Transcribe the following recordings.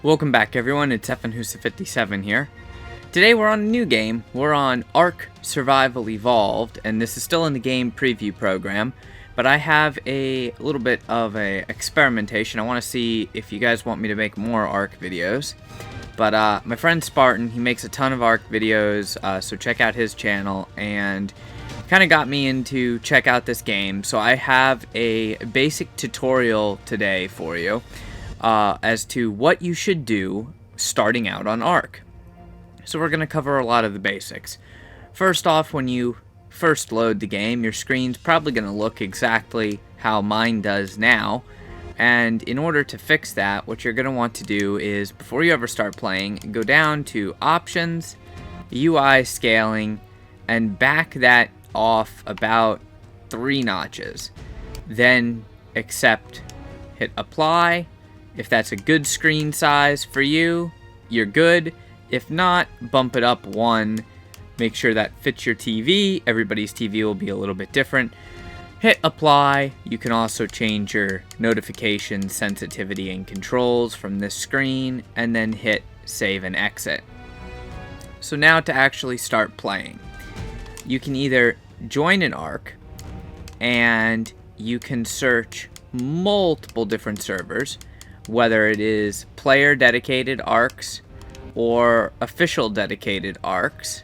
Welcome back everyone, it's FNHusa57 here. Today we're on a new game. We're on ARK Survival Evolved, and this is still in the game preview program, but I have a little bit of a experimentation. I want to see if you guys want me to make more ARK videos. But my friend Spartan, he makes a ton of ARK videos, so check out his channel, and kind of got me into check out this game. So I have a basic tutorial today for you as to what you should do starting out on ARK. So we're going to cover a lot of the basics. First off, when you first load the game, your screen's probably going to look exactly how mine does now. And in order to fix that, what you're going to want to do is, before you ever start playing, go down to Options, UI Scaling, and back that off about 3 notches. Then accept, hit Apply. If that's a good screen size for you, you're good. If not, bump it up 1. Make sure that fits your TV. Everybody's TV will be a little bit different. Hit Apply. You can also change your notification sensitivity and controls from this screen, and then hit Save and Exit. So now to actually start playing, you can either join an ARK, and you can search multiple different servers, whether it is player dedicated ARKs or official dedicated ARKs,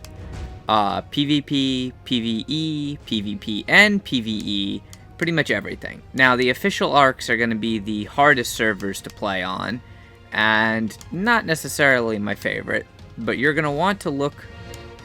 PvP, PvE, PvP, and PvE, pretty much everything. Now, the official ARKs are going to be the hardest servers to play on, and not necessarily my favorite, but you're going to want to look,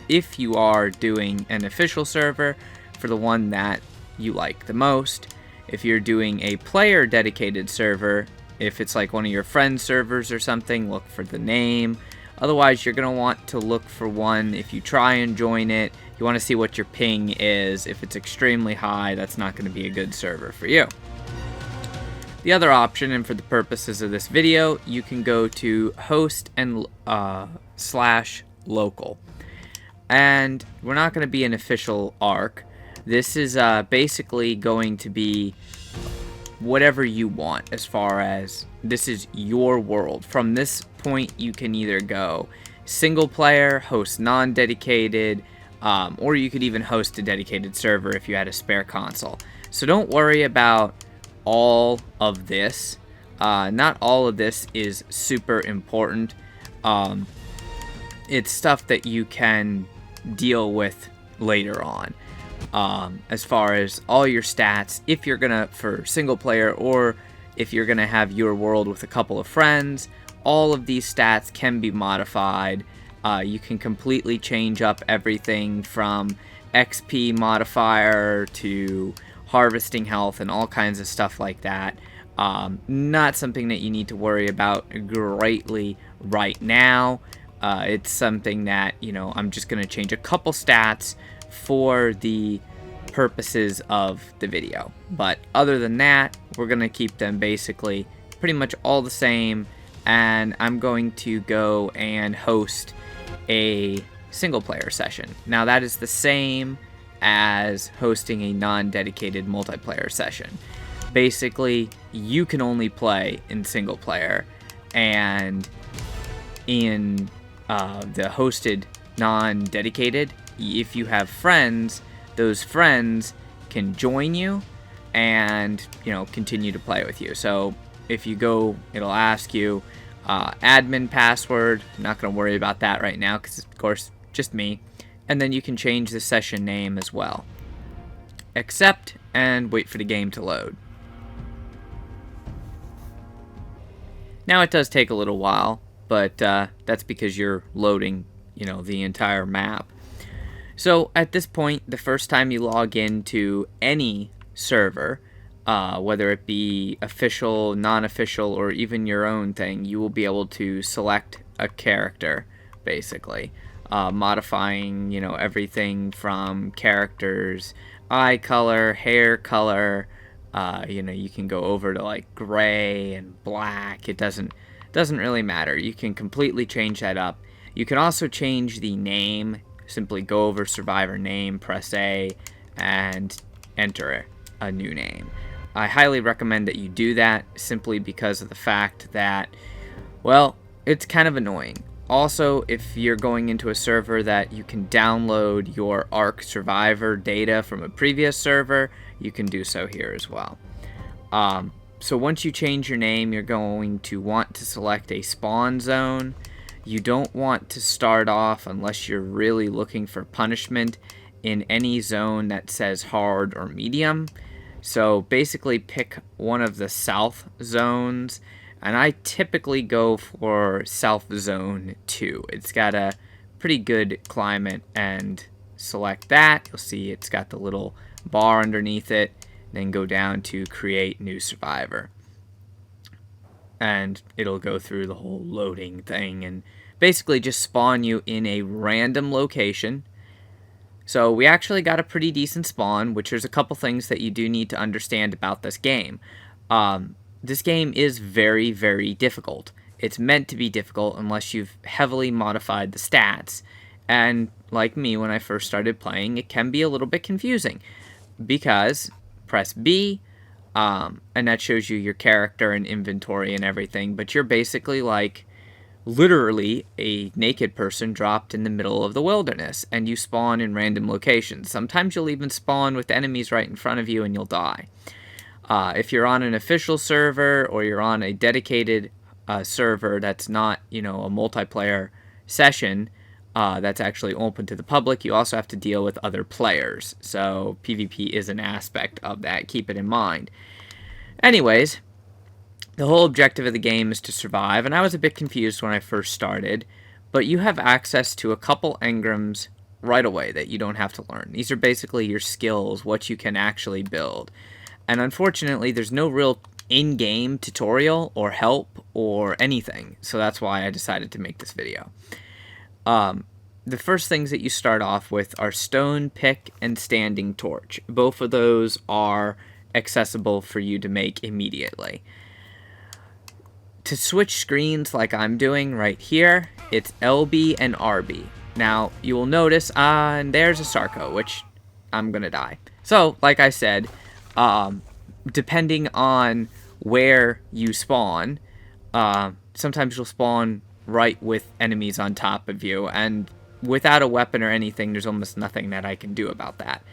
if you are doing an official server, for the one that you like the most. If you're doing a player dedicated server, if it's like one of your friends' servers or something, look for the name. Otherwise, you're going to want to look for one, if you try and join it, you want to see what your ping is. If it's extremely high, that's not going to be a good server for you. The other option, and for the purposes of this video, you can go to host and /local. And we're not going to be an official ARK. This is basically going to be whatever you want, as far as this is your world. From this point, you can either go single player, host non-dedicated, or you could even host a dedicated server if you had a spare console. So don't worry about all of this. Not all of this is super important. It's stuff that you can deal with later on. As far as all your stats, if you're gonna, for single player, or if you're gonna have your world with a couple of friends, all of these stats can be modified. You can completely change up everything from XP modifier to harvesting health and all kinds of stuff like that. Not something that you need to worry about greatly right now. It's something that, I'm just gonna change a couple stats for the purposes of the video, but other than that, we're gonna keep them basically pretty much all the same. And I'm going to go and host a single player session. Now, that is the same as hosting a non-dedicated multiplayer session. Basically, you can only play in single player, and in the hosted non-dedicated, if you have friends, those friends can join you and, continue to play with you. So if you go, it'll ask you admin password. I'm not going to worry about that right now because, of course, just me. And then you can change the session name as well. Accept and wait for the game to load. Now, it does take a little while, but that's because you're loading, the entire map. So at this point, the first time you log into any server, whether it be official, non-official, or even your own thing, you will be able to select a character, basically. Modifying, everything from characters, eye color, hair color, you can go over to like gray and black. It doesn't really matter. You can completely change that up. You can also change the name. Simply go over survivor name, press A, and enter a new name. I highly recommend that you do that, simply because of the fact that, well, it's kind of annoying. Also, if you're going into a server that you can download your ARK Survivor data from a previous server, you can do so here as well. So once you change your name, you're going to want to select a spawn zone. You don't want to start off, unless you're really looking for punishment, in any zone that says hard or medium. So basically pick one of the south zones, and I typically go for South Zone 2. It's got a pretty good climate, and select that. You'll see it's got the little bar underneath it. Then go down to Create New Survivor. And it'll go through the whole loading thing and basically just spawn you in a random location. So we actually got a pretty decent spawn, which there's a couple things that you do need to understand about this game. This game is very, very difficult. It's meant to be difficult unless you've heavily modified the stats. And like me, when I first started playing, it can be a little bit confusing. Because, press B, and that shows you your character and inventory and everything. But you're basically like, literally, a naked person dropped in the middle of the wilderness. And you spawn in random locations. Sometimes you'll even spawn with enemies right in front of you and you'll die. If you're on an official server or you're on a dedicated server that's not, a multiplayer session that's actually open to the public, you also have to deal with other players. So PvP is an aspect of that. Keep it in mind. Anyways, the whole objective of the game is to survive, and I was a bit confused when I first started, but you have access to a couple engrams right away that you don't have to learn. These are basically your skills, what you can actually build. And unfortunately, there's no real in-game tutorial or help or anything. So that's why I decided to make this video. The first things that you start off with are stone pick and standing torch. Both of those are accessible for you to make immediately. To switch screens like I'm doing right here, it's LB and RB. Now, you will notice, and there's a Sarco, which I'm going to die. So, like I said, depending on where you spawn, sometimes you'll spawn right with enemies on top of you, and without a weapon or anything, there's almost nothing that I can do about that.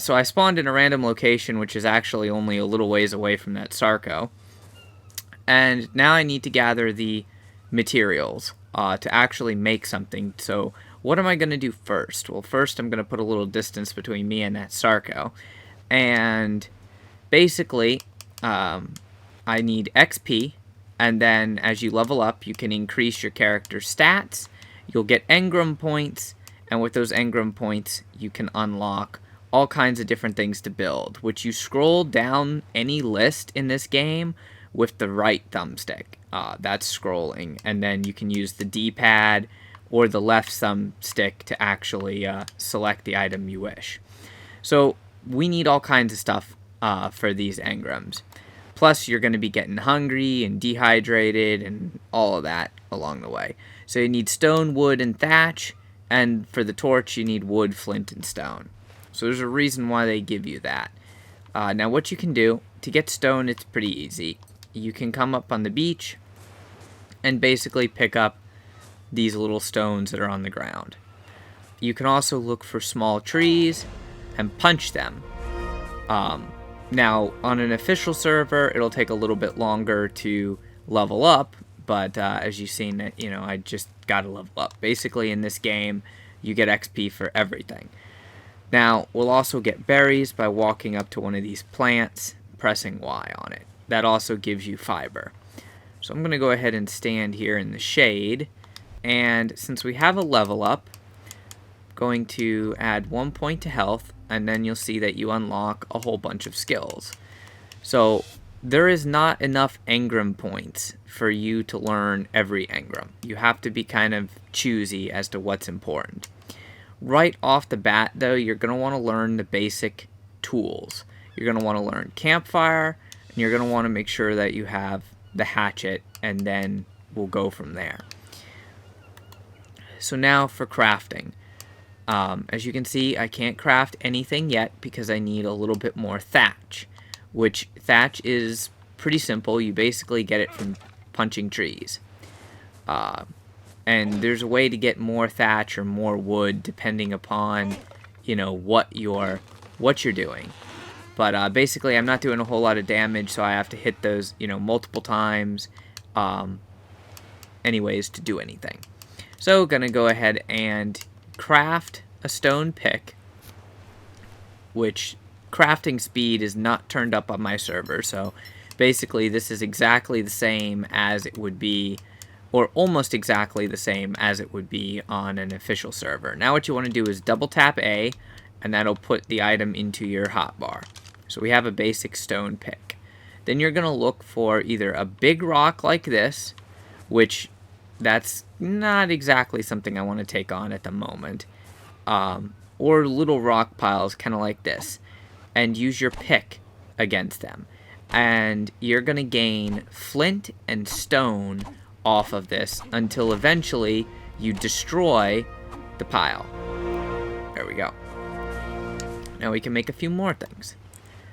So I spawned in a random location, which is actually only a little ways away from that Sarco, and now I need to gather the materials to actually make something. So what am I going to do first? Well, first I'm going to put a little distance between me and that Sarco, and basically, I need XP, and then as you level up, you can increase your character's stats. You'll get engram points, and with those engram points, you can unlock all kinds of different things to build, which you scroll down any list in this game with the right thumbstick. That's scrolling, and then you can use the D-pad or the left thumbstick to actually select the item you wish. So we need all kinds of stuff for these engrams. Plus, you're going to be getting hungry and dehydrated and all of that along the way. So you need stone, wood, and thatch, and for the torch, you need wood, flint, and stone. So there's a reason why they give you that. Now, what you can do, to get stone, it's pretty easy. You can come up on the beach and basically pick up these little stones that are on the ground. You can also look for small trees and punch them. Now, on an official server, it'll take a little bit longer to level up, but as you've seen, I just got to level up. Basically, in this game, you get XP for everything. Now, we'll also get berries by walking up to one of these plants, pressing Y on it. That also gives you fiber. So I'm going to go ahead and stand here in the shade, and since we have a level up, I'm going to add 1 point to health, and then you'll see that you unlock a whole bunch of skills. So there is not enough engram points for you to learn every engram. You have to be kind of choosy as to what's important. Right off the bat, though, you're going to want to learn the basic tools. You're going to want to learn campfire, and you're going to want to make sure that you have the hatchet, and then we'll go from there. So now for crafting. As you can see, I can't craft anything yet because I need a little bit more thatch, which thatch is pretty simple. You basically get it from punching trees. And there's a way to get more thatch or more wood depending upon, you know, what you're doing. But basically, I'm not doing a whole lot of damage, so I have to hit those, you know, multiple times, anyways, to do anything. So, gonna go ahead and craft a stone pick, which crafting speed is not turned up on my server. So, basically, this is exactly the same as it would be, or almost exactly the same as it would be on an official server. Now, what you want to do is double tap A, and that'll put the item into your hotbar. So we have a basic stone pick. Then you're going to look for either a big rock like this, which that's not exactly something I want to take on at the moment, or little rock piles kind of like this, and use your pick against them. And you're going to gain flint and stone off of this until eventually you destroy the pile. There we go. Now we can make a few more things.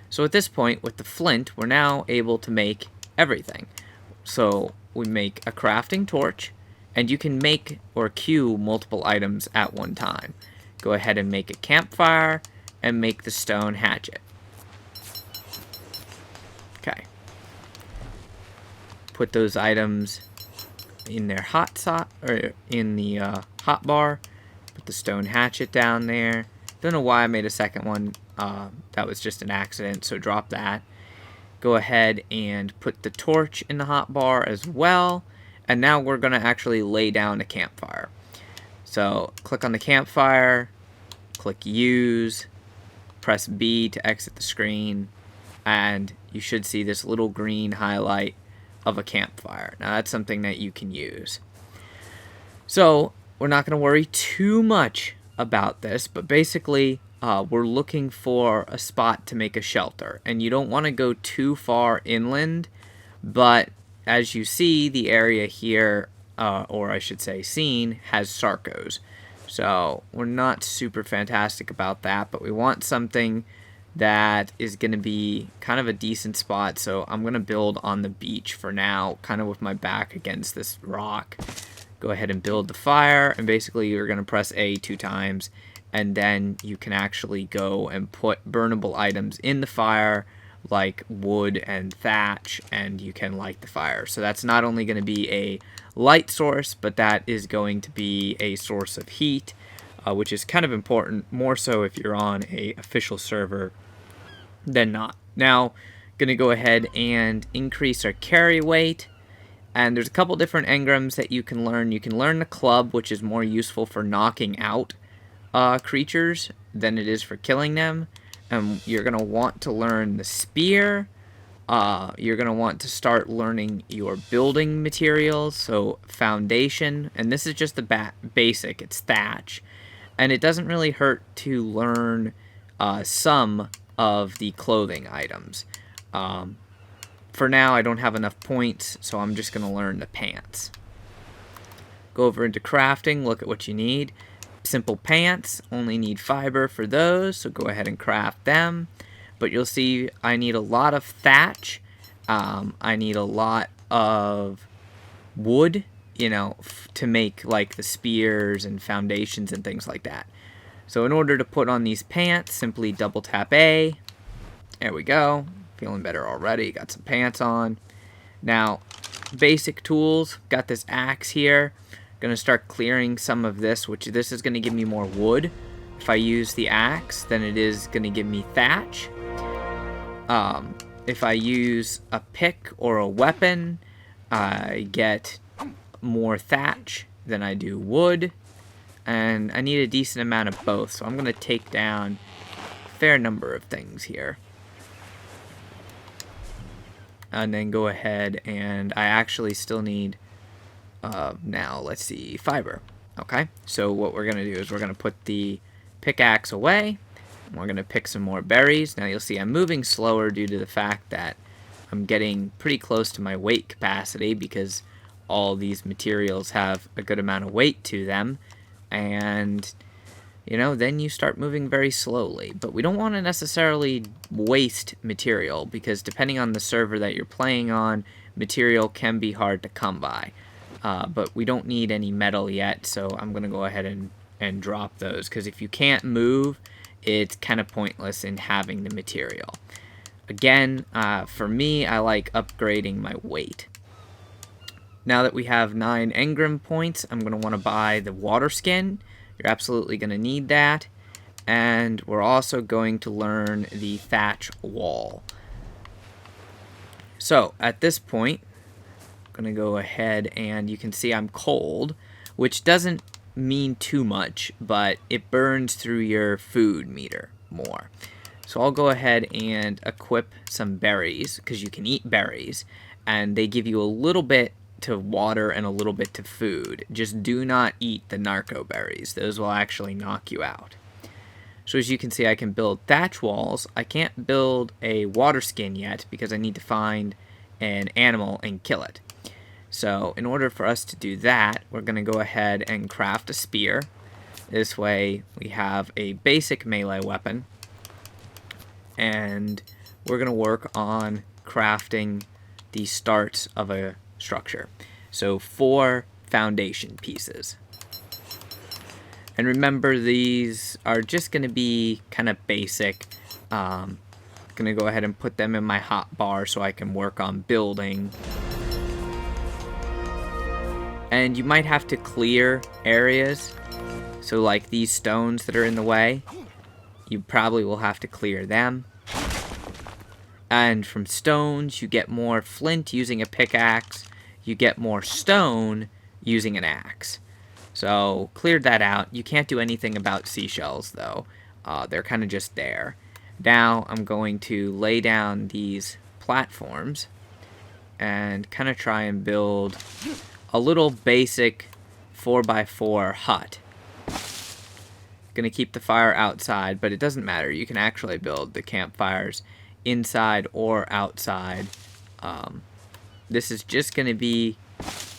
So at this point, with the flint, we're now able to make everything. So we make a crafting torch, and you can make or queue multiple items at one time. Go ahead and make a campfire, and make the stone hatchet. Okay. Put those items in their in the hot bar. Put the stone hatchet down there. Don't know why I made a second one. That was just an accident, so drop that. Go ahead and put the torch in the hot bar as well. And now we're going to actually lay down a campfire. So click on the campfire, click use, press B to exit the screen, and you should see this little green highlight of a campfire. Now that's something that you can use. So we're not going to worry too much about this, but basically we're looking for a spot to make a shelter, and you don't want to go too far inland, but as you see, the area here, or I should say scene, has sarcos. So we're not super fantastic about that, but we want something that is going to be kind of a decent spot. So I'm going to build on the beach for now, kind of with my back against this rock. Go ahead and build the fire, and basically you're going to press A 2 times, and then you can actually go and put burnable items in the fire, like wood and thatch, and you can light the fire. So that's not only going to be a light source, but that is going to be a source of heat, which is kind of important, more so if you're on a official server than not. Now, going to go ahead and increase our carry weight, and there's a couple different engrams that you can learn. You can learn the club, which is more useful for knocking out creatures than it is for killing them. You're going to want to learn the spear. You're going to want to start learning your building materials, so foundation, and this is just the basic, it's thatch. And it doesn't really hurt to learn some of the clothing items. For now, I don't have enough points, so I'm just going to learn the pants. Go over into crafting, look at what you need. Simple pants, only need fiber for those, so go ahead and craft them. But you'll see I need a lot of thatch. I need a lot of wood, you know, to make like the spears and foundations and things like that. So in order to put on these pants, simply double tap A. There we go. Feeling better already. Got some pants on. Now, basic tools. Got this axe here. Gonna start clearing some of this, which this is gonna give me more wood. If I use the axe, then it is gonna give me thatch. If I use a pick or a weapon, I get more thatch than I do wood, and I need a decent amount of both, so I'm gonna take down a fair number of things here. And then go ahead, and I actually still need now, let's see, fiber. Okay, so what we're going to do is we're going to put the pickaxe away, and we're going to pick some more berries. Now you'll see I'm moving slower due to the fact that I'm getting pretty close to my weight capacity, because all these materials have a good amount of weight to them, and you know, then you start moving very slowly. But we don't want to necessarily waste material, because depending on the server that you're playing on, material can be hard to come by. but we don't need any metal yet, so I'm going to go ahead and drop those, because if you can't move, it's kind of pointless in having the material. Again, for me, I like upgrading my weight. Now that we have 9 engram points, I'm going to want to buy the water skin. You're absolutely going to need that. And we're also going to learn the thatch wall. So at this point, I'm going to go ahead and you can see I'm cold, which doesn't mean too much, but it burns through your food meter more. So I'll go ahead and equip some berries, because you can eat berries, and they give you a little bit to water and a little bit to food. Just do not eat the narco berries. Those will actually knock you out. So as you can see, I can build thatch walls. I can't build a water skin yet because I need to find an animal and kill it. So in order for us to do that, we're going to go ahead and craft a spear. This way we have a basic melee weapon. And we're going to work on crafting the starts of a structure. So 4 foundation pieces. And remember, these are just going to be kind of basic. Going to go ahead and put them in my hotbar so I can work on building. And you might have to clear areas. So like these stones that are in the way, you probably will have to clear them. And from stones, you get more flint using a pickaxe. You get more stone using an axe. So cleared that out. You can't do anything about seashells though. They're kind of just there. Now I'm going to lay down these platforms and kind of try and build a little basic 4x4 hut. Gonna keep the fire outside, but it doesn't matter. You can actually build the campfires inside or outside. This is just going to be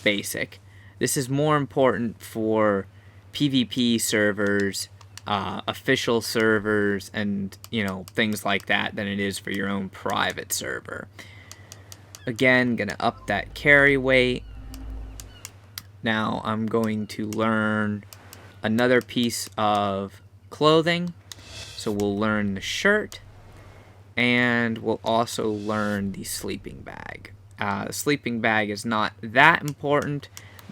basic. This is more important for PvP servers, official servers, and things like that than it is for your own private server. Again, gonna up that carry weight. Now I'm going to learn another piece of clothing. So we'll learn the shirt, and we'll also learn the sleeping bag. The sleeping bag is not that important,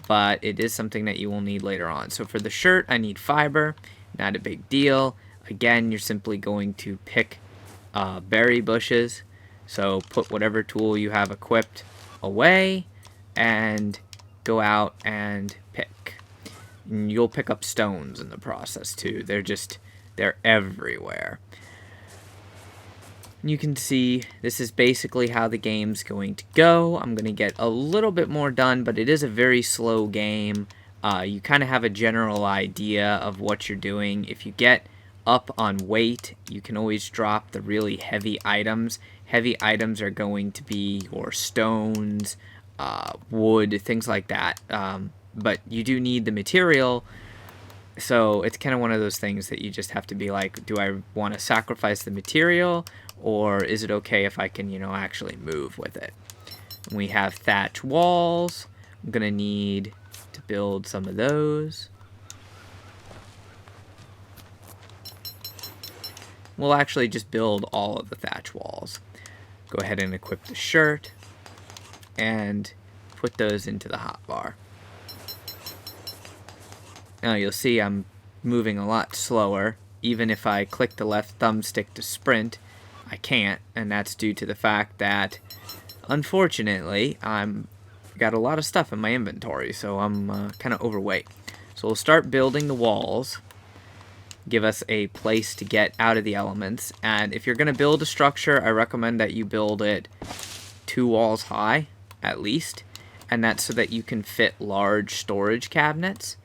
but it is something that you will need later on. So for the shirt, I need fiber, not a big deal. Again, you're simply going to pick berry bushes. So put whatever tool you have equipped away and go out and pick. And you'll pick up stones in the process too. They're everywhere. You can see this is basically how the game's going to go. I'm going to get a little bit more done, but it is a very slow game. You kind of have a general idea of what you're doing. If you get up on weight, you can always drop the really heavy items. Heavy items are going to be your stones, wood, things like that. But you do need the material. So it's kind of one of those things that you just have to be like, do I want to sacrifice the material, or is it okay if I can, actually move with it? And we have thatch walls. I'm going to need to build some of those. We'll actually just build all of the thatch walls. Go ahead and equip the shirt and put those into the hotbar. Now you'll see I'm moving a lot slower. Even if I click the left thumbstick to sprint, I can't, and that's due to the fact that, unfortunately, I'm got a lot of stuff in my inventory, so I'm kind of overweight. So we'll start building the walls, give us a place to get out of the elements, and if you're going to build a structure, I recommend that you build it 2 walls high, at least, and that's so that you can fit large storage cabinets.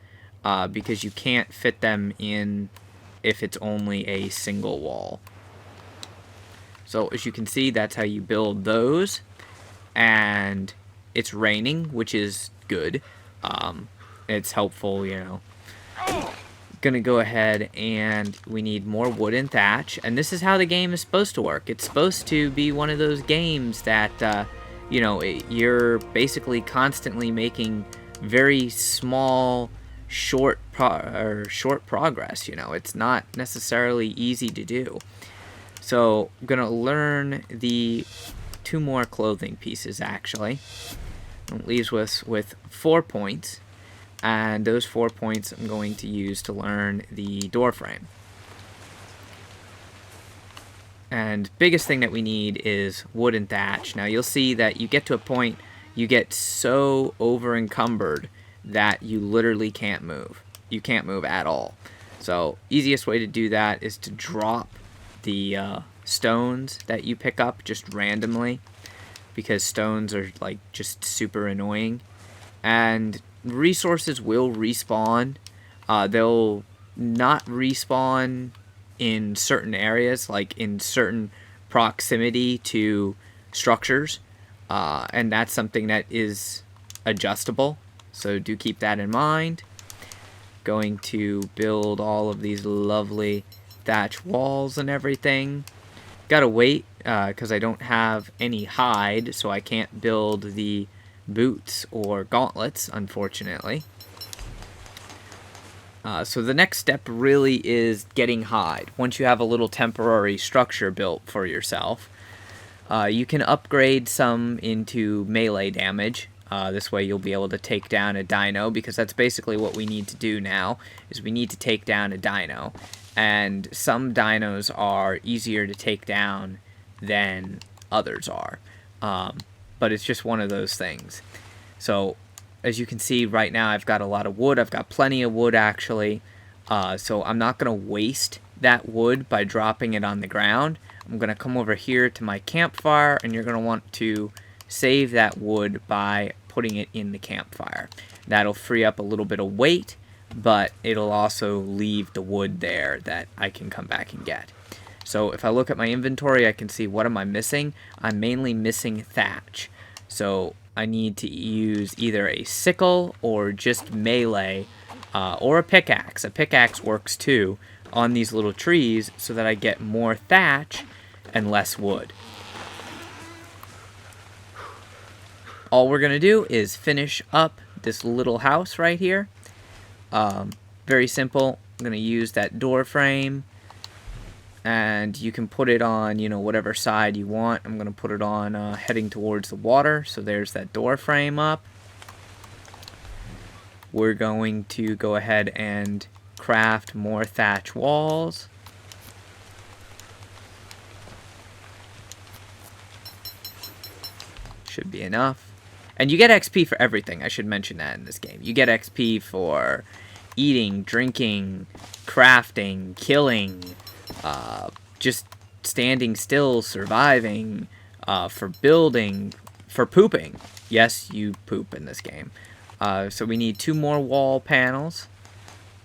Because you can't fit them in if it's only a single wall. So as you can see, that's how you build those. And it's raining, which is good. It's helpful, Gonna go ahead and we need more wood and thatch. And this is how the game is supposed to work. It's supposed to be one of those games that, you're basically constantly making very small, short progress. It's not necessarily easy to do. So I'm gonna learn the 2 more clothing pieces actually. It leaves us with 4 points, and those 4 points I'm going to use to learn the door frame. And biggest thing that we need is wood and thatch. Now you'll see that you get to a point you get so over encumbered that you literally can't move. You can't move at all. So easiest way to do that is to drop the stones that you pick up just randomly, because stones are like just super annoying. And resources will respawn. They'll not respawn in certain areas, like in certain proximity to structures, and that's something that is adjustable, so do keep that in mind. Going to build all of these lovely thatch walls and everything. Gotta wait because I don't have any hide, so I can't build the boots or gauntlets, unfortunately. So the next step really is getting hide. Once you have a little temporary structure built for yourself, you can upgrade some into melee damage. This way you'll be able to take down a dino, because that's basically what we need to do now, is we need to take down a dino. And some dinos are easier to take down than others are. But it's just one of those things. So as you can see right now, I've got a lot of wood. I've got plenty of wood actually. So I'm not going to waste that wood by dropping it on the ground. I'm going to come over here to my campfire, and you're going to want to save that wood by putting it in the campfire. That'll free up a little bit of weight, but it'll also leave the wood there that I can come back and get. So if I look at my inventory, I can see what am I missing. I'm mainly missing thatch. So I need to use either a sickle or just melee, or a pickaxe. A pickaxe works too on these little trees, so that I get more thatch and less wood. All we're going to do is finish up this little house right here. Very simple. I'm going to use that door frame, and you can put it on, whatever side you want. I'm going to put it on heading towards the water, so there's that door frame up. We're going to go ahead and craft more thatch walls. Should be enough. And you get XP for everything. I should mention that in this game. You get XP for eating, drinking, crafting, killing, just standing still, surviving, for building, for pooping. Yes, you poop in this game. So we need 2 more wall panels.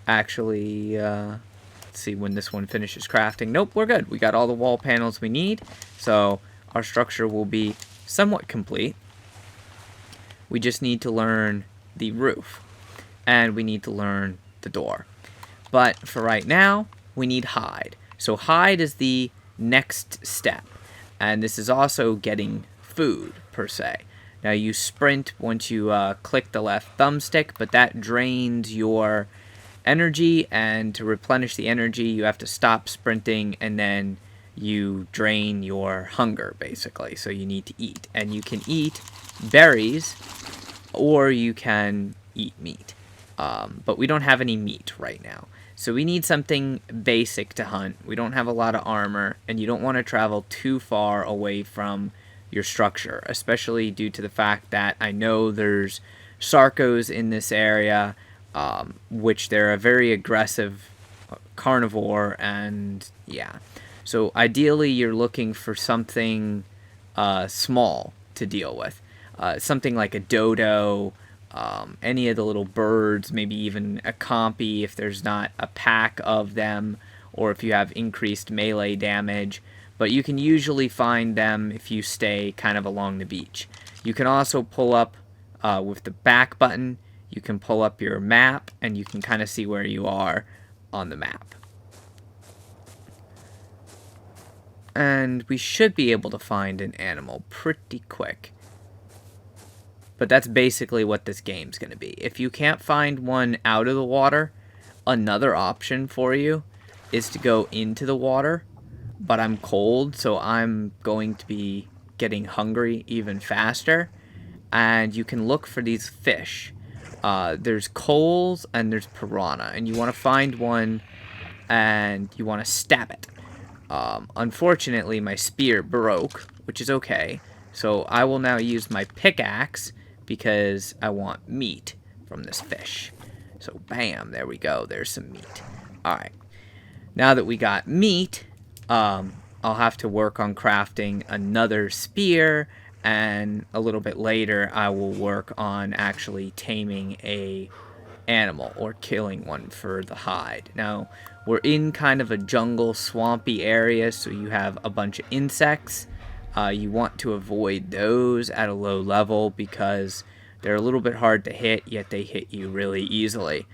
Actually, let's see when this one finishes crafting. Nope, we're good. We got all the wall panels we need. So our structure will be somewhat complete. We just need to learn the roof, and we need to learn the door. But for right now, we need hide. So hide is the next step, and this is also getting food, per se. Now you sprint once you click the left thumbstick, but that drains your energy, and to replenish the energy, you have to stop sprinting, and then you drain your hunger, basically. So you need to eat, and you can eat berries, or you can eat meat. But we don't have any meat right now. So we need something basic to hunt. We don't have a lot of armor, and you don't want to travel too far away from your structure, especially due to the fact that I know there's Sarcos in this area, which they're a very aggressive carnivore, and yeah. So ideally you're looking for something small to deal with. Something like a dodo, any of the little birds, maybe even a compy if there's not a pack of them, or if you have increased melee damage. But you can usually find them if you stay kind of along the beach. You can also pull up with the back button, you can pull up your map, and you can kind of see where you are on the map. And we should be able to find an animal pretty quick. But that's basically what this game's going to be. If you can't find one out of the water, another option for you is to go into the water. But I'm cold, so I'm going to be getting hungry even faster. And you can look for these fish. There's coals and there's piranha. And you want to find one and you want to stab it. Unfortunately, my spear broke, which is okay. So I will now use my pickaxe because I want meat from this fish. So bam, there we go. There's some meat. Alright. Now that we got meat, I'll have to work on crafting another spear. And a little bit later, I will work on actually taming a animal or killing one for the hide. Now, we're in kind of a jungle, swampy area, so you have a bunch of insects. You want to avoid those at a low level because they're a little bit hard to hit, yet they hit you really easily.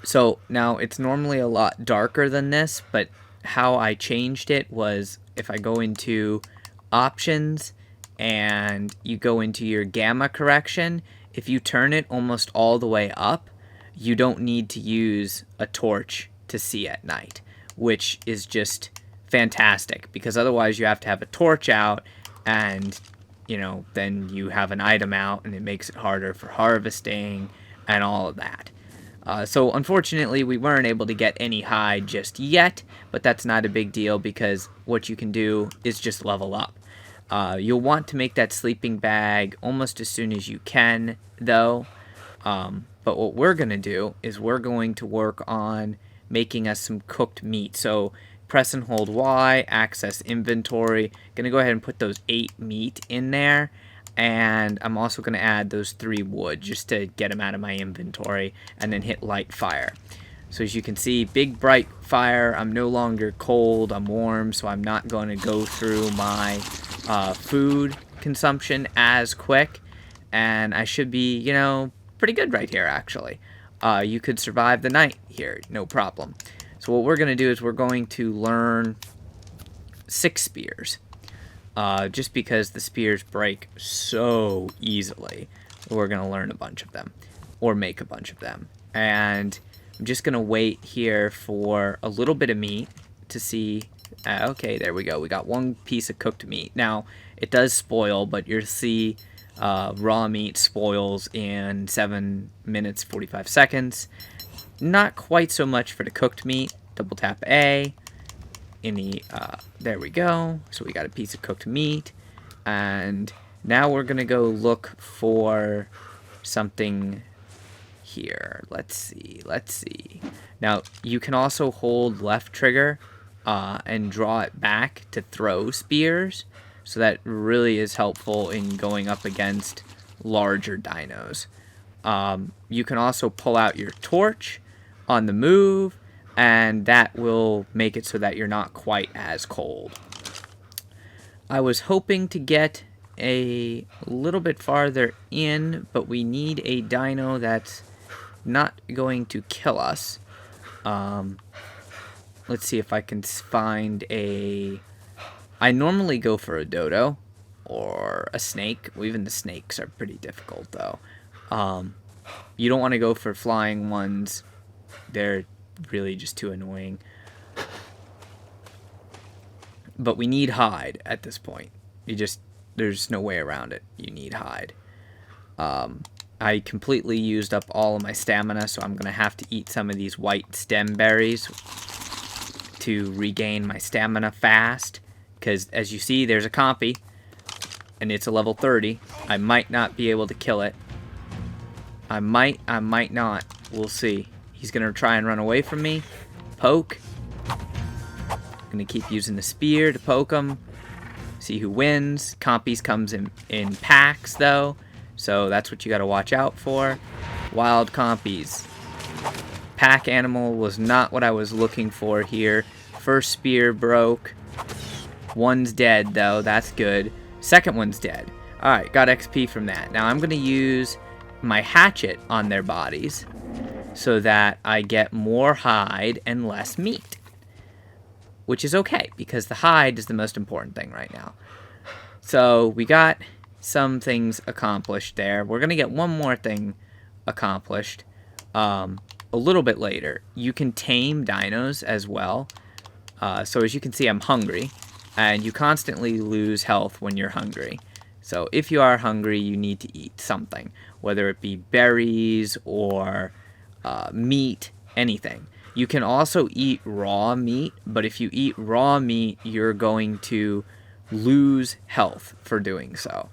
So now it's normally a lot darker than this, but how I changed it was if I go into options and you go into your gamma correction, if you turn it almost all the way up, you don't need to use a torch to see at night, which is just fantastic because otherwise you have to have a torch out and, you know, then you have an item out and it makes it harder for harvesting and all of that. So unfortunately we weren't able to get any hide just yet, but that's not a big deal because what you can do is just level up. You'll want to make that sleeping bag almost as soon as you can, though. But what we're going to do is we're going to work on making us some cooked meat. So press and hold Y, access inventory. Going to go ahead and put those 8 meat in there. And I'm also going to add those 3 wood just to get them out of my inventory. And then hit light fire. So as you can see, big bright fire. I'm no longer cold. I'm warm. So I'm not going to go through my food consumption as quick. And I should be, you know, pretty good right here, actually. You could survive the night here, no problem. So what we're going to do is we're going to learn 6 spears. Just because the spears break so easily, we're going to learn a bunch of them. Or make a bunch of them. And I'm just going to wait here for a little bit of meat to see. Okay, there we go. We got 1 piece of cooked meat. Now, it does spoil, but you'll see raw meat spoils in 7 minutes 45 seconds. Not quite so much for the cooked meat. Double tap A. There we go. So we got a piece of cooked meat. And now we're going to go look for something here. Let's see. Now, you can also hold left trigger and draw it back to throw spears. So that really is helpful in going up against larger dinos. You can also pull out your torch on the move, and that will make it so that you're not quite as cold. I was hoping to get a little bit farther in, but we need a dino that's not going to kill us. Let's see if I can find a... I normally go for a dodo or a snake. Well, even the snakes are pretty difficult, though. You don't want to go for flying ones. They're really just too annoying. But we need hide at this point. There's no way around it. You need hide. I completely used up all of my stamina, so I'm going to have to eat some of these white stem berries to regain my stamina fast. Because, as you see, there's a compy, and it's a level 30. I might not be able to kill it. I might not. We'll see. He's going to try and run away from me. Poke. I'm going to keep using the spear to poke him. See who wins. Compies comes in packs, though. So that's what you got to watch out for. Wild compies. Pack animal was not what I was looking for here. First spear broke. One's dead, though. That's good. Second one's dead. Alright, got XP from that. Now I'm going to use my hatchet on their bodies so that I get more hide and less meat. Which is okay, because the hide is the most important thing right now. So we got some things accomplished there. We're going to get one more thing accomplished a little bit later. You can tame dinos as well. So as you can see, I'm hungry, and you constantly lose health when you're hungry. So if you are hungry, you need to eat something, whether it be berries or meat, anything. You can also eat raw meat, but if you eat raw meat, you're going to lose health for doing so.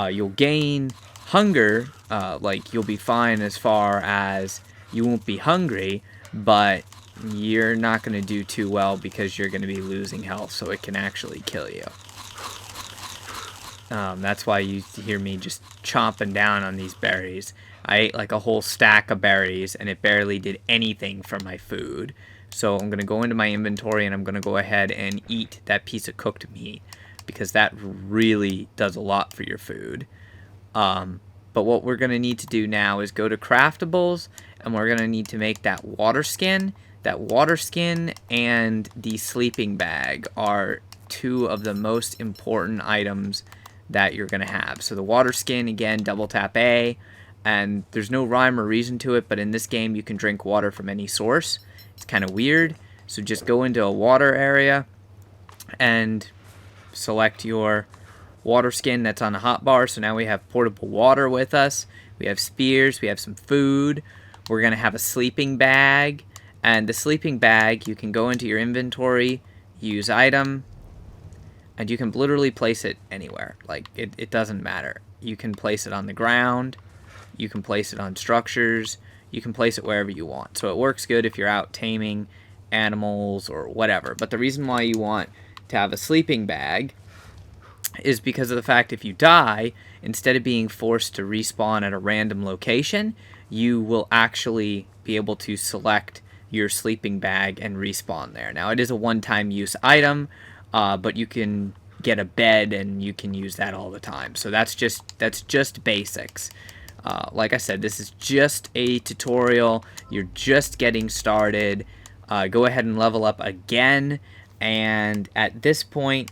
You'll gain hunger, like you'll be fine as far as you won't be hungry, but you're not going to do too well because you're going to be losing health, so it can actually kill you. That's why you hear me just chomping down on these berries. I ate like a whole stack of berries, and it barely did anything for my food. So I'm going to go into my inventory, and I'm going to go ahead and eat that piece of cooked meat, because that really does a lot for your food. But what we're going to need to do now is go to craftables, and we're going to need to make that water skin. That water skin and the sleeping bag are two of the most important items that you're going to have. So the water skin, again, double tap A, and there's no rhyme or reason to it, but in this game you can drink water from any source. It's kind of weird. So just go into a water area and select your water skin that's on the hotbar. So now we have portable water with us. We have spears. We have some food. We're going to have a sleeping bag. And the sleeping bag, you can go into your inventory, use item, and you can literally place it anywhere. Like, it doesn't matter. You can place it on the ground. You can place it on structures. You can place it wherever you want. So it works good if you're out taming animals or whatever. But the reason why you want to have a sleeping bag is because of the fact if you die, instead of being forced to respawn at a random location, you will actually be able to select your sleeping bag and respawn there. Now, it is a one-time use item, but you can get a bed and you can use that all the time. So that's just basics. Like I said, this is just a tutorial. You're just getting started. Go ahead and level up again. And at this point,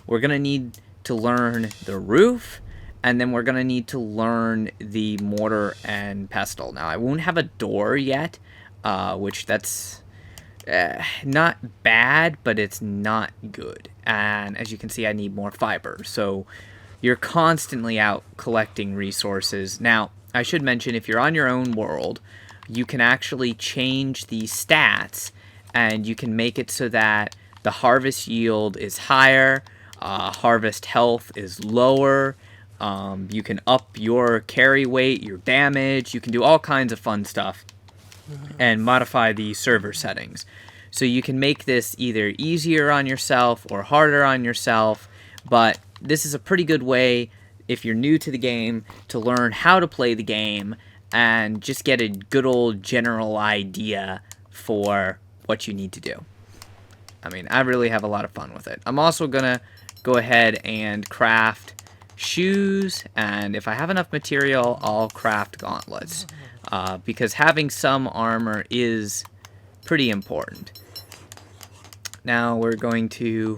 we're going to need to learn the roof, and then we're going to need to learn the mortar and pestle. Now, I won't have a door yet, which that's not bad, but it's not good. And as you can see, I need more fiber. So you're constantly out collecting resources. Now, I should mention, if you're on your own world, you can actually change the stats, and you can make it so that the harvest yield is higher, harvest health is lower. You can up your carry weight, your damage. You can do all kinds of fun stuff and modify the server settings. So you can make this either easier on yourself or harder on yourself, but this is a pretty good way, if you're new to the game, to learn how to play the game and just get a good old general idea for what you need to do. I mean, I really have a lot of fun with it. I'm also going to go ahead and craft shoes, and if I have enough material, I'll craft gauntlets, because having some armor is pretty important. Now we're going to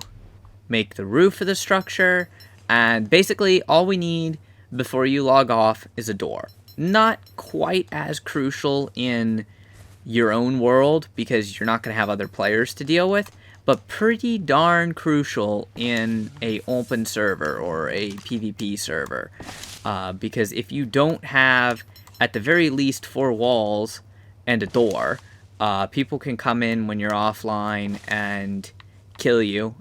make the roof of the structure, and basically all we need before you log off is a door. Not quite as crucial in your own world because you're not going to have other players to deal with, but pretty darn crucial in a open server or a PvP server, because if you don't have at the very least 4 walls and a door, people can come in when you're offline and kill you,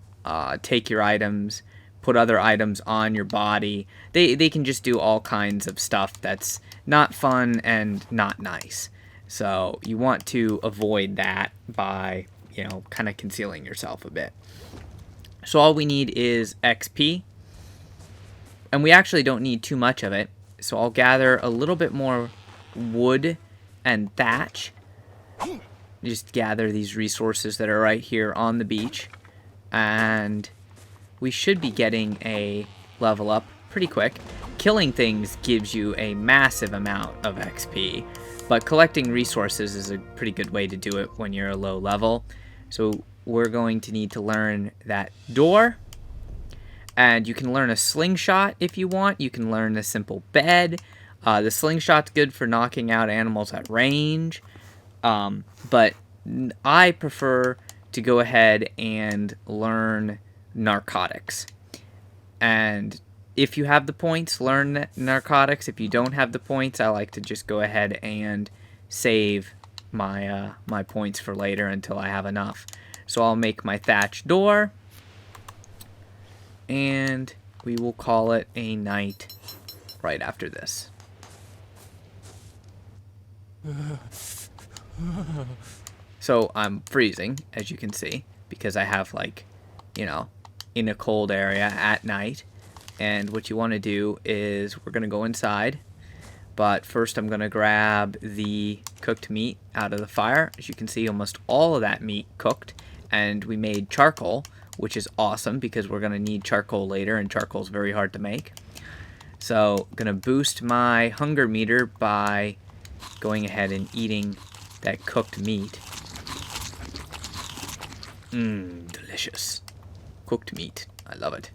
take your items, put other items on your body. They can just do all kinds of stuff that's not fun and not nice. So you want to avoid that by, you know, kind of concealing yourself a bit. So all we need is XP, and we actually don't need too much of it. So I'll gather a little bit more wood and thatch. Just gather these resources that are right here on the beach, and we should be getting a level up pretty quick. Killing things gives you a massive amount of XP, but collecting resources is a pretty good way to do it when you're a low level. So we're going to need to learn that door, And you can learn a slingshot if you want. You can learn a simple bed. The slingshot's good for knocking out animals at range. But I prefer to go ahead and learn narcotics. And if you have the points, learn narcotics. If you don't have the points, I like to just go ahead and save my my points for later until I have enough. So I'll make my thatch door, and we will call it a night right after this. So I'm freezing, as you can see, because I have, like, you know, in a cold area at night. And what you want to do is we're going to go inside. But first I'm going to grab the cooked meat out of the fire. As you can see, almost all of that meat cooked. And we made charcoal, which is awesome because we're going to need charcoal later, and charcoal is very hard to make. So I'm going to boost my hunger meter by going ahead and eating that cooked meat. Delicious. Cooked meat. I love it.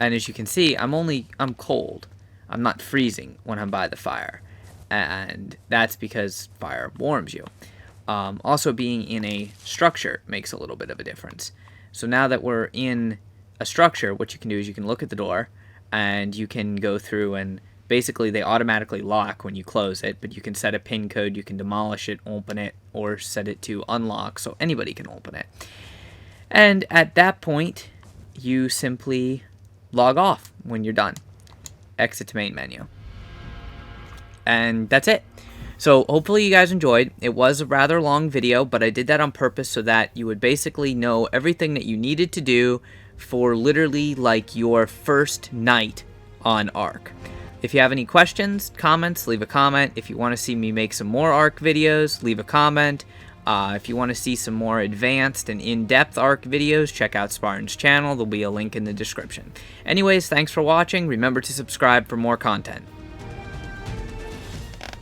And as you can see, I'm cold. I'm not freezing when I'm by the fire. And that's because fire warms you. Also, being in a structure makes a little bit of a difference. So now that we're in a structure, what you can do is you can look at the door, and you can go through, and basically they automatically lock when you close it, but you can set a pin code, you can demolish it, open it, or set it to unlock so anybody can open it. And at that point, you simply log off when you're done. Exit to main menu. And that's it. So hopefully you guys enjoyed. It was a rather long video, but I did that on purpose so that you would basically know everything that you needed to do for literally like your first night on ARK. If you have any questions, comments, leave a comment. If you want to see me make some more ARK videos, leave a comment. If you want to see some more advanced and in-depth ARK videos, check out Spartan's channel. There'll be a link in the description. Anyways, thanks for watching. Remember to subscribe for more content.